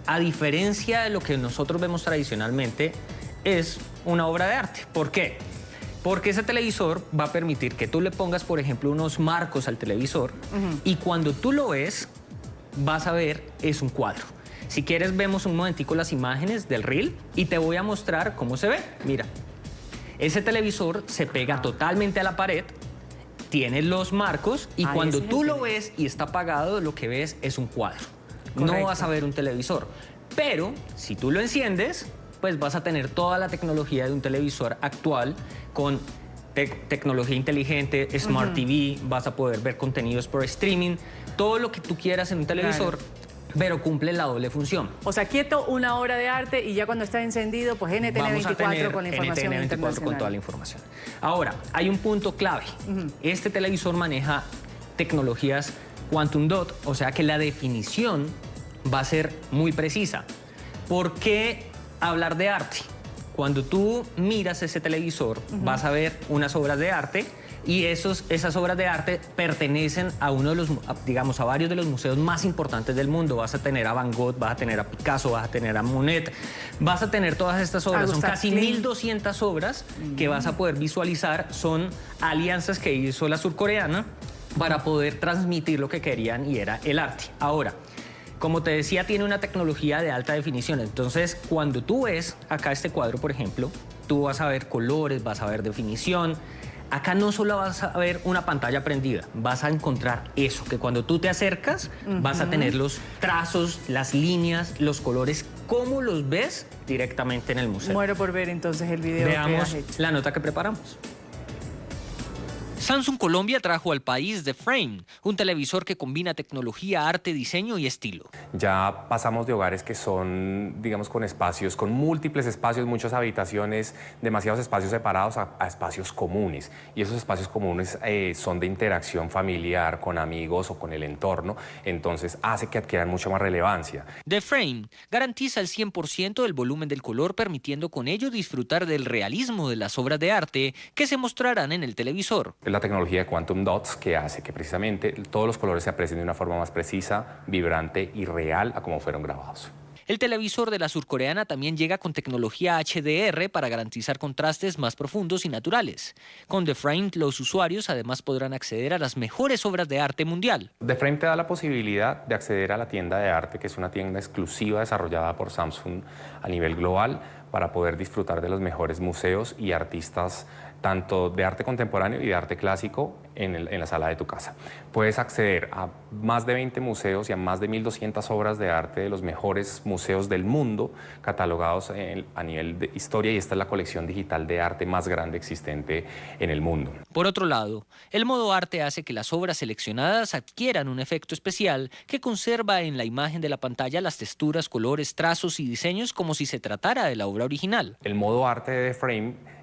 a diferencia de lo que nosotros vemos tradicionalmente, es una obra de arte. ¿Por qué? Porque ese televisor va a permitir que tú le pongas, por ejemplo, unos marcos al televisor y cuando tú lo ves, vas a ver, es un cuadro. Si quieres, vemos un momentico las imágenes del reel y te voy a mostrar cómo se ve. Mira, Ese televisor se pega totalmente a la pared, tiene los marcos y cuando tú lo ves y está apagado, lo que ves es un cuadro. Correcto. No vas a ver un televisor. Pero si tú lo enciendes, pues vas a tener toda la tecnología de un televisor actual con tecnología inteligente, Smart TV, vas a poder ver contenidos por streaming, todo lo que tú quieras en un televisor, pero cumple la doble función. O sea, quieto, 1 hora de arte y ya cuando está encendido, pues NTN24 con la información NTN24 con toda la información. Ahora, hay un punto clave. Este televisor maneja tecnologías Quantum Dot, o sea que la definición va a ser muy precisa. ¿Por qué hablar de arte? Cuando tú miras ese televisor, vas a ver unas obras de arte y esas obras de arte pertenecen a uno de los, digamos, a varios de los museos más importantes del mundo. Vas a tener a Van Gogh, vas a tener a Picasso, vas a tener a Monet, vas a tener todas estas obras. Son casi 1.200 obras que vas a poder visualizar. Son alianzas que hizo la surcoreana para poder transmitir lo que querían y era el arte. Ahora, como te decía, tiene una tecnología de alta definición. Entonces, cuando tú ves acá este cuadro, por ejemplo, tú vas a ver colores, vas a ver definición. Acá no solo vas a ver una pantalla prendida, vas a encontrar eso, que cuando tú te acercas, vas a tener los trazos, las líneas, los colores, cómo los ves directamente en el museo. Muero por ver entonces el video. Veamos la nota que preparamos. Samsung Colombia trajo al país The Frame, un televisor que combina tecnología, arte, diseño y estilo. Ya pasamos de hogares que son, digamos, con espacios, con múltiples espacios, muchas habitaciones, demasiados espacios separados a espacios comunes. Y esos espacios comunes son de interacción familiar con amigos o con el entorno, entonces hace que adquieran mucha más relevancia. The Frame garantiza el 100% del volumen del color, permitiendo con ello disfrutar del realismo de las obras de arte que se mostrarán en el televisor. Es la tecnología de Quantum Dots que hace que precisamente todos los colores se aprecien de una forma más precisa, vibrante y real a como fueron grabados. El televisor de la surcoreana también llega con tecnología HDR para garantizar contrastes más profundos y naturales. Con The Frame, los usuarios además podrán acceder a las mejores obras de arte mundial. The Frame te da la posibilidad de acceder a la tienda de arte, que es una tienda exclusiva desarrollada por Samsung a nivel global, para poder disfrutar de los mejores museos y artistas, tanto de arte contemporáneo y de arte clásico, en la sala de tu casa. Puedes acceder a más de 20 museos y a más de 1.200 obras de arte de los mejores museos del mundo, catalogados a nivel de historia, y esta es la colección digital de arte más grande existente en el mundo. Por otro lado, el modo arte hace que las obras seleccionadas adquieran un efecto especial que conserva en la imagen de la pantalla las texturas, colores, trazos y diseños como si se tratara de la obra original. El modo arte de The Frame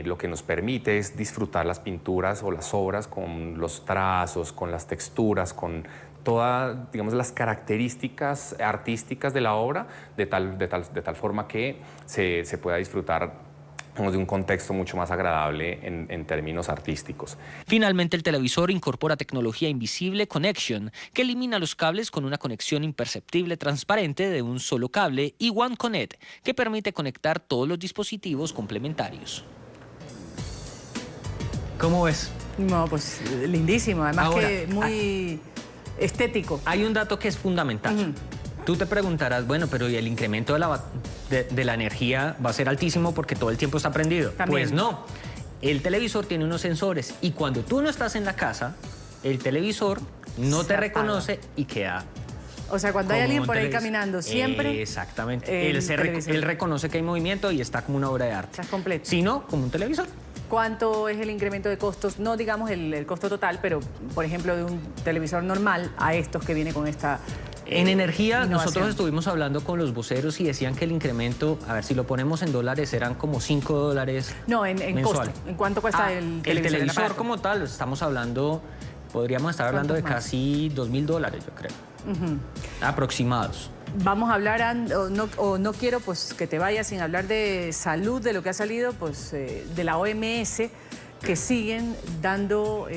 lo que nos permite es disfrutar las pinturas o las obras con los trazos, con las texturas, con todas, digamos, las características artísticas de la obra, de tal forma que se pueda disfrutar de un contexto mucho más agradable en términos artísticos. Finalmente, el televisor incorpora tecnología invisible Connection, que elimina los cables con una conexión imperceptible transparente de un solo cable, y One Connect, que permite conectar todos los dispositivos complementarios. ¿Cómo ves? No, pues lindísimo, además ahora, que muy estético. Hay un dato que es fundamental. Tú te preguntarás, bueno, pero ¿y el incremento de la energía va a ser altísimo porque todo el tiempo está prendido? También. Pues no. El televisor tiene unos sensores y cuando tú no estás en la casa, el televisor no te reconoce y queda. O sea, cuando hay alguien por ahí caminando, siempre... Exactamente. Él reconoce que hay movimiento y está como una obra de arte. Está completo. Si no, como un televisor. ¿Cuánto es el incremento de costos? No digamos el costo total, pero, por ejemplo, de un televisor normal a estos que viene con esta... En energía, innovación. Nosotros estuvimos hablando con los voceros y decían que el incremento, a ver si lo ponemos en dólares, eran como $5 No, en costo. ¿En cuánto cuesta el televisor? El televisor como tal, estamos hablando, podríamos estar hablando de casi $2.000, yo creo. Aproximados. Vamos a hablar, no quiero pues que te vayas sin hablar de salud, de lo que ha salido pues de la OMS, que siguen dando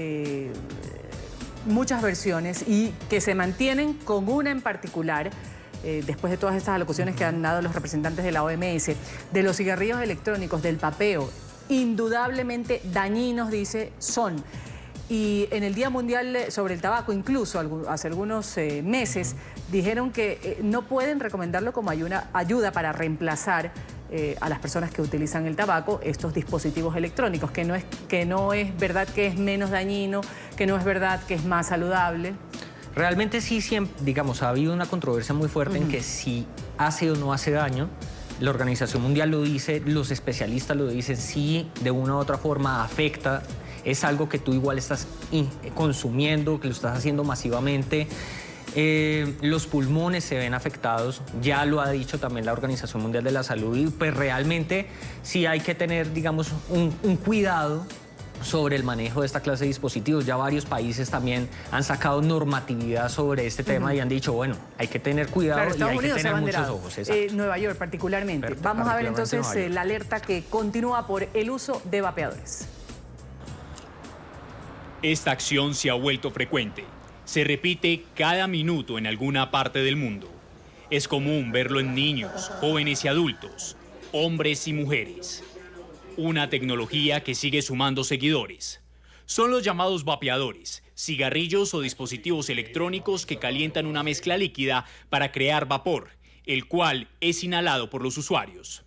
muchas versiones y que se mantienen con una en particular, después de todas estas alocuciones que han dado los representantes de la OMS, de los cigarrillos electrónicos, del vapeo, indudablemente dañinos, dice, son. Y en el Día Mundial sobre el Tabaco, incluso hace algunos meses, dijeron que no pueden recomendarlo como ayuda para reemplazar a las personas que utilizan el tabaco estos dispositivos electrónicos, que no es verdad que es menos dañino, que no es verdad que es más saludable. Realmente sí, digamos, ha habido una controversia muy fuerte en que si hace o no hace daño. La Organización Mundial lo dice, los especialistas lo dicen, sí, de una u otra forma afecta, es algo que tú igual estás consumiendo, que lo estás haciendo masivamente. Los pulmones se ven afectados, ya lo ha dicho también la Organización Mundial de la Salud, y pues realmente sí hay que tener, digamos, un cuidado sobre el manejo de esta clase de dispositivos. Ya varios países también han sacado normatividad sobre este tema y han dicho, bueno, hay que tener cuidado y hay que tener muchos ojos. Nueva York particularmente. Vamos a ver entonces la alerta que continúa por el uso de vapeadores. Esta acción se ha vuelto frecuente. Se repite cada minuto en alguna parte del mundo. Es común verlo en niños, jóvenes y adultos, hombres y mujeres. Una tecnología que sigue sumando seguidores. Son los llamados vapeadores, cigarrillos o dispositivos electrónicos que calientan una mezcla líquida para crear vapor, el cual es inhalado por los usuarios.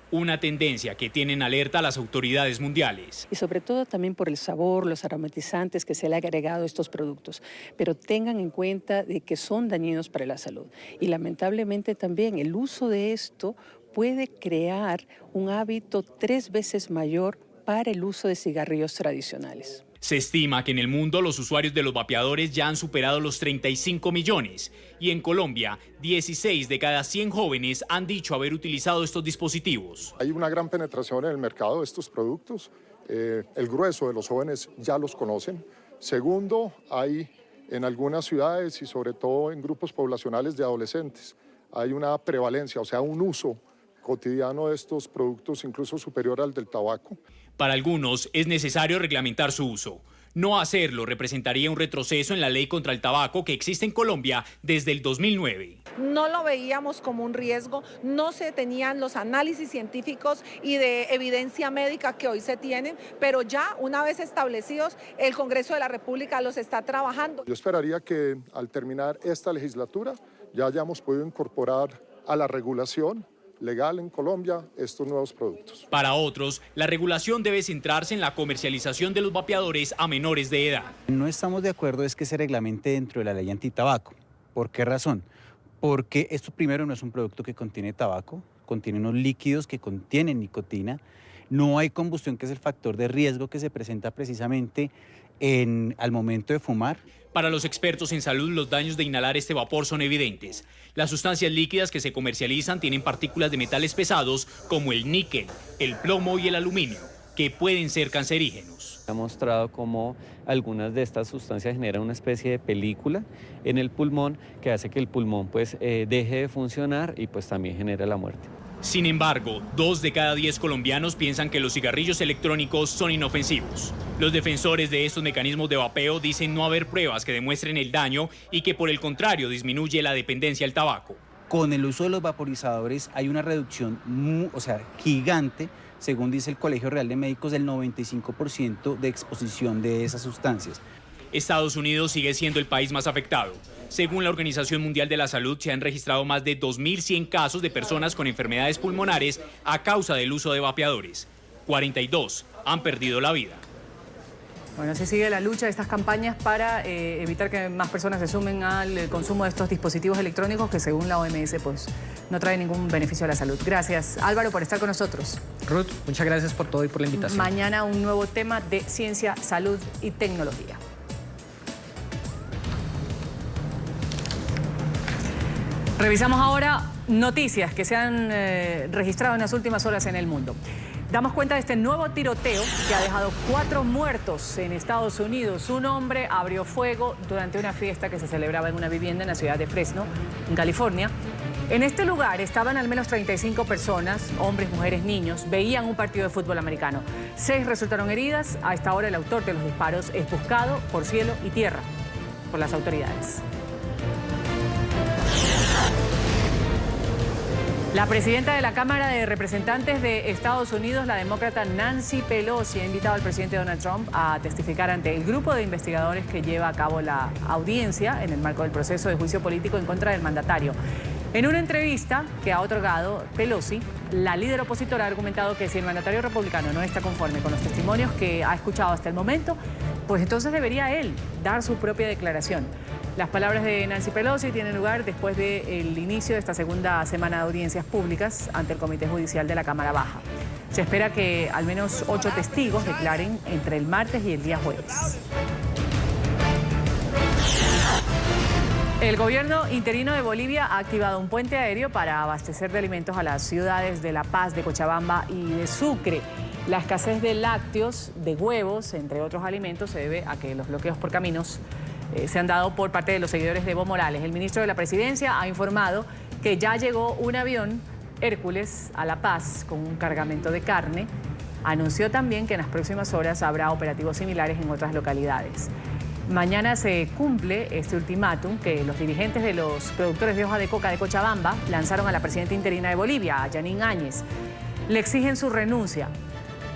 Una tendencia que tienen alerta a las autoridades mundiales. Y sobre todo también por el sabor, los aromatizantes que se le ha agregado a estos productos. Pero tengan en cuenta de que son dañinos para la salud. Y lamentablemente también el uso de esto puede crear un hábito 3 veces mayor para el uso de cigarrillos tradicionales. Se estima que en el mundo los usuarios de los vapeadores ya han superado los 35 millones y en Colombia 16 de cada 100 jóvenes han dicho haber utilizado estos dispositivos. Hay una gran penetración en el mercado de estos productos. El grueso de los jóvenes ya los conocen. Segundo, hay en algunas ciudades y sobre todo en grupos poblacionales de adolescentes, hay una prevalencia, o sea, un uso cotidiano de estos productos incluso superior al del tabaco. Para algunos es necesario reglamentar su uso. No hacerlo representaría un retroceso en la ley contra el tabaco que existe en Colombia desde el 2009. No lo veíamos como un riesgo, no se tenían los análisis científicos y de evidencia médica que hoy se tienen, pero ya una vez establecidos, el Congreso de la República los está trabajando. Yo esperaría que al terminar esta legislatura ya hayamos podido incorporar a la regulación legal en Colombia estos nuevos productos. Para otros, la regulación debe centrarse en la comercialización de los vapeadores a menores de edad. No estamos de acuerdo es que se reglamente dentro de la ley antitabaco. ¿Por qué razón? Porque esto primero no es un producto que contiene tabaco, contiene unos líquidos que contienen nicotina, no hay combustión, que es el factor de riesgo que se presenta precisamente al momento de fumar. Para los expertos en salud, los daños de inhalar este vapor son evidentes. Las sustancias líquidas que se comercializan tienen partículas de metales pesados como el níquel, el plomo y el aluminio, que pueden ser cancerígenos. Ha mostrado cómo algunas de estas sustancias generan una especie de película en el pulmón que hace que el pulmón deje de funcionar y también genera la muerte. Sin embargo, 2 de cada 10 colombianos piensan que los cigarrillos electrónicos son inofensivos. Los defensores de estos mecanismos de vapeo dicen no haber pruebas que demuestren el daño y que por el contrario disminuye la dependencia al tabaco. Con el uso de los vaporizadores hay una reducción gigante, según dice el Colegio Real de Médicos, del 95% de exposición de esas sustancias. Estados Unidos sigue siendo el país más afectado. Según la Organización Mundial de la Salud, se han registrado más de 2.100 casos de personas con enfermedades pulmonares a causa del uso de vapeadores. 42 han perdido la vida. Bueno, así sigue la lucha de estas campañas para evitar que más personas se sumen al consumo de estos dispositivos electrónicos que según la OMS no traen ningún beneficio a la salud. Gracias, Álvaro, por estar con nosotros. Ruth, muchas gracias por todo y por la invitación. Mañana un nuevo tema de ciencia, salud y tecnología. Revisamos ahora noticias que se han registrado en las últimas horas en el mundo. Damos cuenta de este nuevo tiroteo que ha dejado 4 muertos en Estados Unidos. Un hombre abrió fuego durante una fiesta que se celebraba en una vivienda en la ciudad de Fresno, en California. En este lugar estaban al menos 35 personas, hombres, mujeres, niños, veían un partido de fútbol americano. 6 resultaron heridas. A esta hora el autor de los disparos es buscado por cielo y tierra por las autoridades. La presidenta de la Cámara de Representantes de Estados Unidos, la demócrata Nancy Pelosi, ha invitado al presidente Donald Trump a testificar ante el grupo de investigadores que lleva a cabo la audiencia en el marco del proceso de juicio político en contra del mandatario. En una entrevista que ha otorgado Pelosi, La líder opositora ha argumentado que si el mandatario republicano no está conforme con los testimonios que ha escuchado hasta el momento, pues entonces debería él dar su propia declaración. Las palabras de Nancy Pelosi tienen lugar después del inicio de esta segunda semana de audiencias públicas ante el Comité Judicial de la Cámara Baja. Se espera que al menos 8 testigos declaren entre el martes y el día jueves. El gobierno interino de Bolivia ha activado un puente aéreo para abastecer de alimentos a las ciudades de La Paz, de Cochabamba y de Sucre. La escasez de lácteos, de huevos, entre otros alimentos, se debe a que los bloqueos por caminos se han dado por parte de los seguidores de Evo Morales. El ministro de la Presidencia ha informado que ya llegó un avión Hércules a La Paz con un cargamento de carne. Anunció también que en las próximas horas habrá operativos similares en otras localidades. Mañana se cumple este ultimátum que los dirigentes de los productores de hoja de coca de Cochabamba lanzaron a la presidenta interina de Bolivia, a Janine Áñez. Le exigen su renuncia.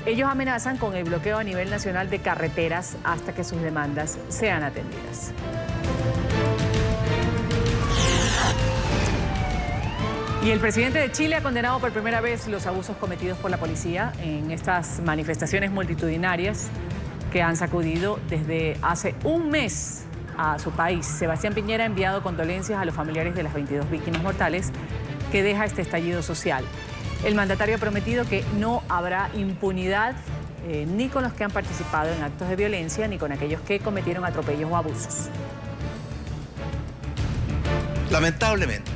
Ellos amenazan con el bloqueo a nivel nacional de carreteras hasta que sus demandas sean atendidas. Y el presidente de Chile ha condenado por primera vez los abusos cometidos por la policía en estas manifestaciones multitudinarias que han sacudido desde hace un mes a su país. Sebastián Piñera ha enviado condolencias a los familiares de las 22 víctimas mortales que deja este estallido social. El mandatario ha prometido que no habrá impunidad ni con los que han participado en actos de violencia ni con aquellos que cometieron atropellos o abusos. Lamentablemente,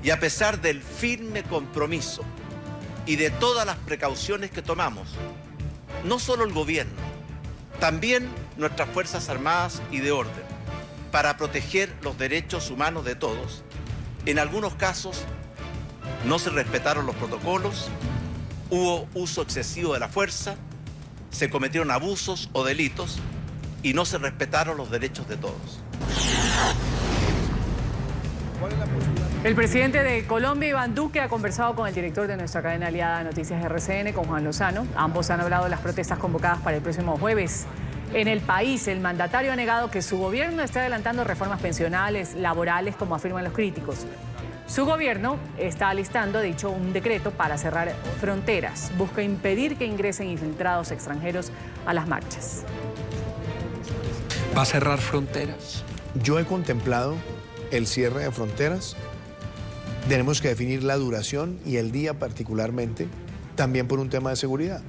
y a pesar del firme compromiso y de todas las precauciones que tomamos, no solo el gobierno, también nuestras Fuerzas Armadas y de orden, para proteger los derechos humanos de todos, en algunos casos no se respetaron los protocolos, hubo uso excesivo de la fuerza, se cometieron abusos o delitos y no se respetaron los derechos de todos. El presidente de Colombia, Iván Duque, ha conversado con el director de nuestra cadena aliada Noticias RCN, con Juan Lozano. Ambos han hablado de las protestas convocadas para el próximo jueves. En el país, el mandatario ha negado que su gobierno esté adelantando reformas pensionales, laborales, como afirman los críticos. Su gobierno está alistando, de hecho, un decreto para cerrar fronteras. Busca impedir que ingresen infiltrados extranjeros a las marchas. ¿Va a cerrar fronteras? Yo he contemplado el cierre de fronteras. Tenemos que definir la duración y el día particularmente, también por un tema de seguridad.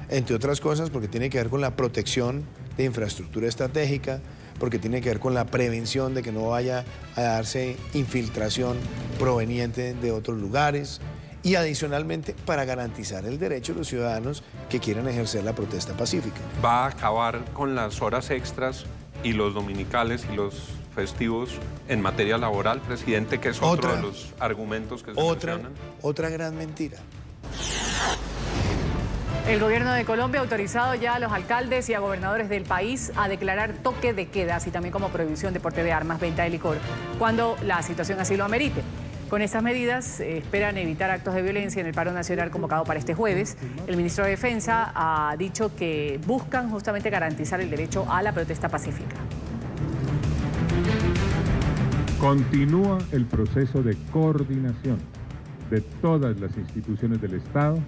Entre otras cosas, porque tiene que ver con la protección de infraestructura estratégica, porque tiene que ver con la prevención de que no vaya a darse infiltración proveniente de otros lugares y adicionalmente para garantizar el derecho de los ciudadanos que quieran ejercer la protesta pacífica. ¿Va a acabar con las horas extras y los dominicales y los festivos en materia laboral, presidente, que es otro de los argumentos que se mencionan? Otra gran mentira. El gobierno de Colombia ha autorizado ya a los alcaldes y a gobernadores del país a declarar toque de queda, así también como prohibición de porte de armas, venta de licor, cuando la situación así lo amerite. Con estas medidas esperan evitar actos de violencia en el paro nacional convocado para este jueves. El ministro de Defensa ha dicho que buscan justamente garantizar el derecho a la protesta pacífica. Continúa el proceso de coordinación de todas las instituciones del Estado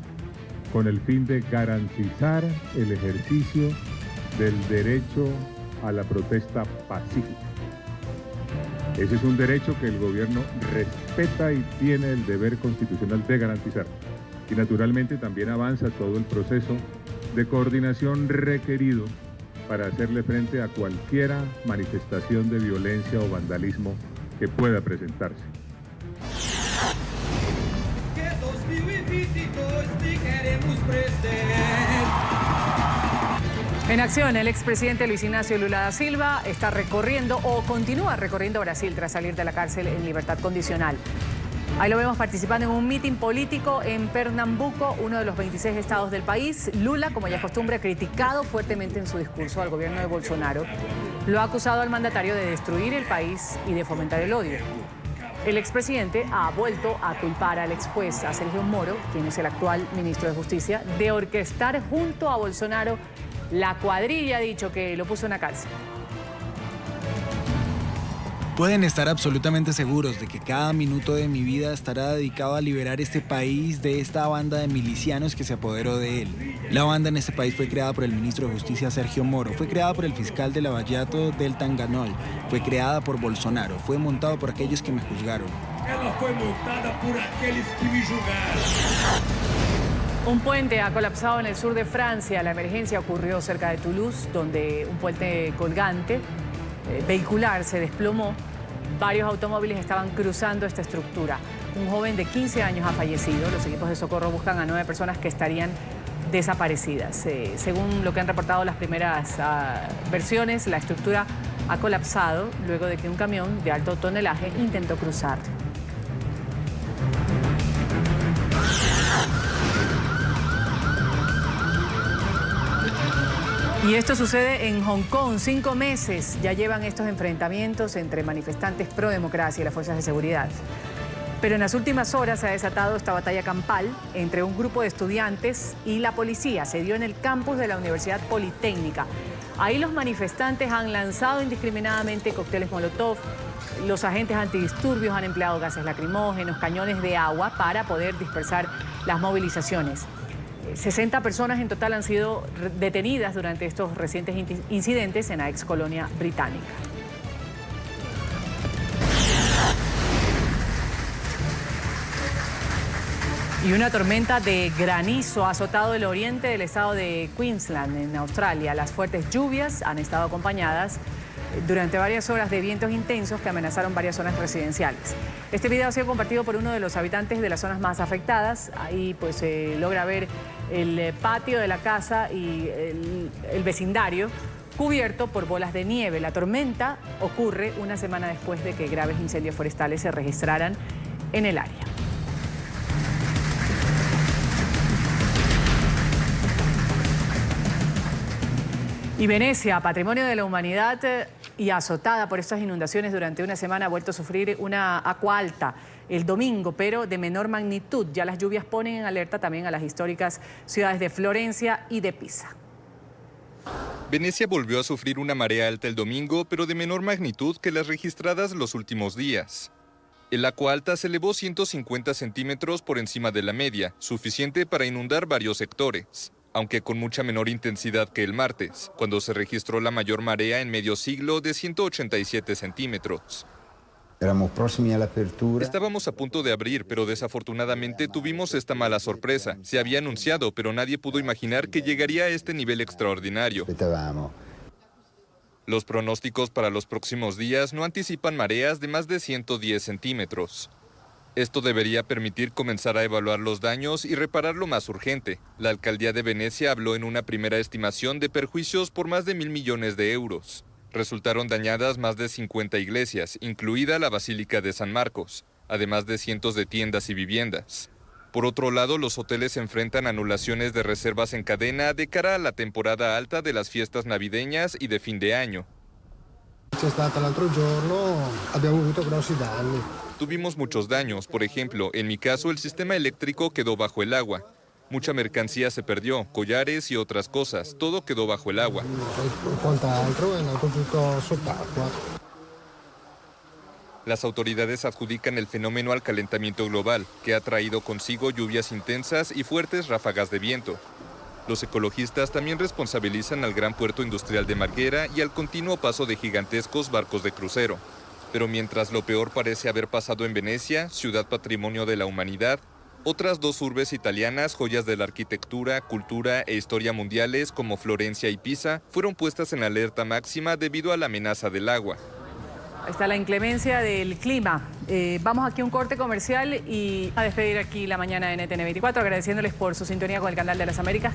con el fin de garantizar el ejercicio del derecho a la protesta pacífica. Ese es un derecho que el gobierno respeta y tiene el deber constitucional de garantizar. Y naturalmente también avanza todo el proceso de coordinación requerido para hacerle frente a cualquier manifestación de violencia o vandalismo que pueda presentarse. En acción, el expresidente Luis Ignacio Lula da Silva está recorriendo o continúa recorriendo Brasil tras salir de la cárcel en libertad condicional. Ahí lo vemos participando en un mitin político en Pernambuco, uno de los 26 estados del país. Lula, como ya es costumbre, ha criticado fuertemente en su discurso al gobierno de Bolsonaro. Lo ha acusado al mandatario de destruir el país y de fomentar el odio. El expresidente ha vuelto a culpar al ex juez, a Sergio Moro, quien es el actual ministro de Justicia, de orquestar junto a Bolsonaro la cuadrilla, ha dicho, que lo puso en la cárcel. Pueden estar absolutamente seguros de que cada minuto de mi vida estará dedicado a liberar este país de esta banda de milicianos que se apoderó de él. La banda en este país fue creada por el ministro de Justicia Sergio Moro, fue creada por el fiscal de Lavallato Deltan Ganol, fue creada por Bolsonaro, fue montado por aquellos que me juzgaron. Ela foi montada por aqueles que me julgaram. Un puente ha colapsado en el sur de Francia. La emergencia ocurrió cerca de Toulouse, donde un puente colgante vehicular se desplomó. Varios automóviles estaban cruzando esta estructura. Un joven de 15 años ha fallecido. Los equipos de socorro buscan a 9 personas que estarían desaparecidas. Según lo que han reportado las primeras versiones, la estructura ha colapsado luego de que un camión de alto tonelaje intentó cruzar. Y esto sucede en Hong Kong. 5 meses ya llevan estos enfrentamientos entre manifestantes pro democracia y las fuerzas de seguridad. Pero en las últimas horas se ha desatado esta batalla campal entre un grupo de estudiantes y la policía. Se dio en el campus de la Universidad Politécnica. Ahí los manifestantes han lanzado indiscriminadamente cócteles Molotov. Los agentes antidisturbios han empleado gases lacrimógenos, cañones de agua para poder dispersar las movilizaciones. 60 personas en total han sido detenidas durante estos recientes incidentes en la ex colonia británica. Y una tormenta de granizo ha azotado el oriente del estado de Queensland, en Australia. Las fuertes lluvias han estado acompañadas durante varias horas de vientos intensos que amenazaron varias zonas residenciales. Este video ha sido compartido por uno de los habitantes de las zonas más afectadas. Ahí pues se logra ver el patio de la casa y el vecindario cubierto por bolas de nieve. La tormenta ocurre una semana después de que graves incendios forestales se registraran en el área. Y Venecia, patrimonio de la humanidad y azotada por estas inundaciones durante una semana, ha vuelto a sufrir una agua alta el domingo, pero de menor magnitud. Ya las lluvias ponen en alerta también a las históricas ciudades de Florencia y de Pisa. Venecia volvió a sufrir una marea alta el domingo, pero de menor magnitud que las registradas los últimos días. El agua alta se elevó 150 centímetros por encima de la media, suficiente para inundar varios sectores, aunque con mucha menor intensidad que el martes, cuando se registró la mayor marea en medio siglo de 187 centímetros. Estábamos a punto de abrir, pero desafortunadamente tuvimos esta mala sorpresa. Se había anunciado, pero nadie pudo imaginar que llegaría a este nivel extraordinario. Los pronósticos para los próximos días no anticipan mareas de más de 110 centímetros. Esto debería permitir comenzar a evaluar los daños y reparar lo más urgente. La alcaldía de Venecia habló en una primera estimación de perjuicios por más de 1.000 millones de euros. Resultaron dañadas más de 50 iglesias, incluida la Basílica de San Marcos, además de cientos de tiendas y viviendas. Por otro lado, los hoteles enfrentan anulaciones de reservas en cadena de cara a la temporada alta de las fiestas navideñas y de fin de año. Tuvimos muchos daños. Por ejemplo, en mi caso, el sistema eléctrico quedó bajo el agua. Mucha mercancía se perdió, collares y otras cosas. Todo quedó bajo el agua. Las autoridades adjudican el fenómeno al calentamiento global, que ha traído consigo lluvias intensas y fuertes ráfagas de viento. Los ecologistas también responsabilizan al gran puerto industrial de Marghera y al continuo paso de gigantescos barcos de crucero. Pero mientras lo peor parece haber pasado en Venecia, ciudad patrimonio de la humanidad, otras 2 urbes italianas, joyas de la arquitectura, cultura e historia mundiales como Florencia y Pisa, fueron puestas en alerta máxima debido a la amenaza del agua. Ahí está la inclemencia del clima. Vamos aquí a un corte comercial y a despedir aquí la mañana de NTN 24, agradeciéndoles por su sintonía con el Canal de las Américas.